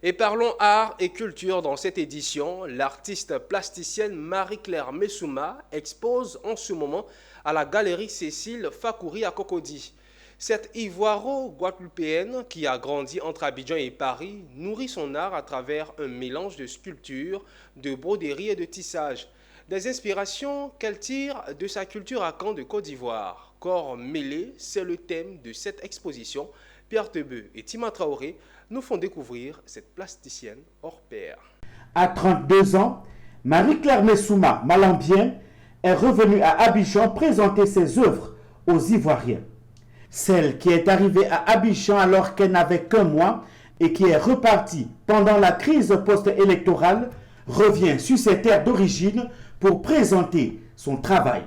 Et parlons art et culture dans cette édition. L'artiste plasticienne Marie-Claire Messouma expose en ce moment à la galerie Cécile Fakouri à Cocody. Cette ivoiro-guadeloupéenne qui a grandi entre Abidjan et Paris nourrit son art à travers un mélange de sculptures, de broderie et de tissage. Des inspirations qu'elle tire de sa culture à Caen de Côte d'Ivoire. Corps mêlé, c'est le thème de cette exposition. Pierre Tebeu et Tima Traoré nous font découvrir cette plasticienne hors pair. À 32 ans, Marie-Claire Messouma Malambien est revenue à Abidjan présenter ses œuvres aux Ivoiriens. Celle qui est arrivée à Abidjan alors qu'elle n'avait qu'un mois et qui est repartie pendant la crise post-électorale revient sur ses terres d'origine pour présenter son travail.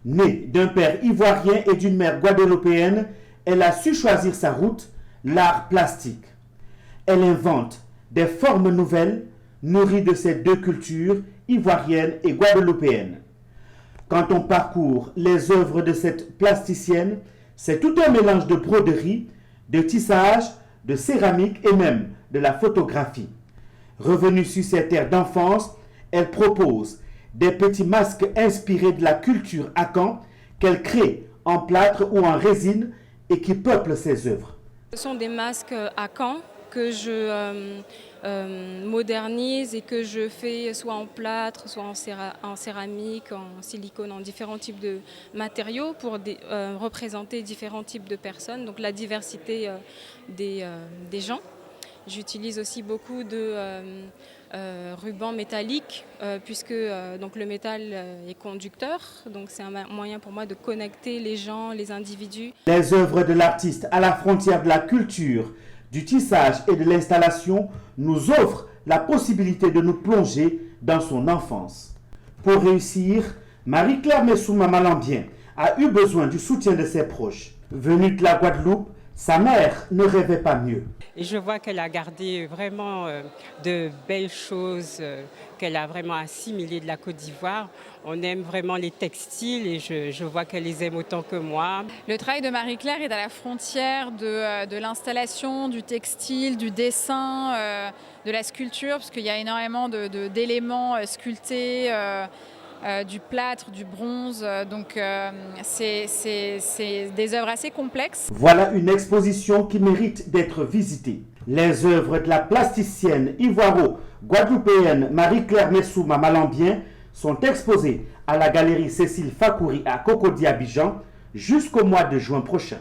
Née d'un père ivoirien et d'une mère guadeloupéenne, elle a su choisir sa route, l'art plastique. Elle invente des formes nouvelles nourries de ces deux cultures, ivoirienne et guadeloupéenne. Quand on parcourt les œuvres de cette plasticienne, c'est tout un mélange de broderie, de tissage, de céramique et même de la photographie. Revenue sur ses terres d'enfance, elle propose des petits masques inspirés de la culture akan qu'elle crée en plâtre ou en résine et qui peuplent ses œuvres. Ce sont des masques akan que je modernise et que je fais soit en plâtre, soit en céramique, en silicone, en différents types de matériaux pour représenter différents types de personnes, donc la diversité des gens. J'utilise aussi beaucoup de rubans métalliques puisque donc le métal est conducteur, donc c'est un moyen pour moi de connecter les gens, les individus. Les œuvres de l'artiste à la frontière de la culture, du tissage et de l'installation nous offrent la possibilité de nous plonger dans son enfance. Pour réussir, Marie-Claire Messouma Malambien a eu besoin du soutien de ses proches. Venue de la Guadeloupe, sa mère ne rêvait pas mieux. Et je vois qu'elle a gardé vraiment de belles choses qu'elle a vraiment assimilées de la Côte d'Ivoire. On aime vraiment les textiles et je vois qu'elle les aime autant que moi. Le travail de Marie-Claire est à la frontière de l'installation, du textile, du dessin, de la sculpture, parce qu'il y a énormément d'éléments sculptés. Du plâtre, du bronze, donc c'est des œuvres assez complexes. Voilà une exposition qui mérite d'être visitée. Les œuvres de la plasticienne ivoiro-guadeloupéenne Marie-Claire Messouma Malambien sont exposées à la galerie Cécile Fakouri à Cocody Abidjan jusqu'au mois de juin prochain.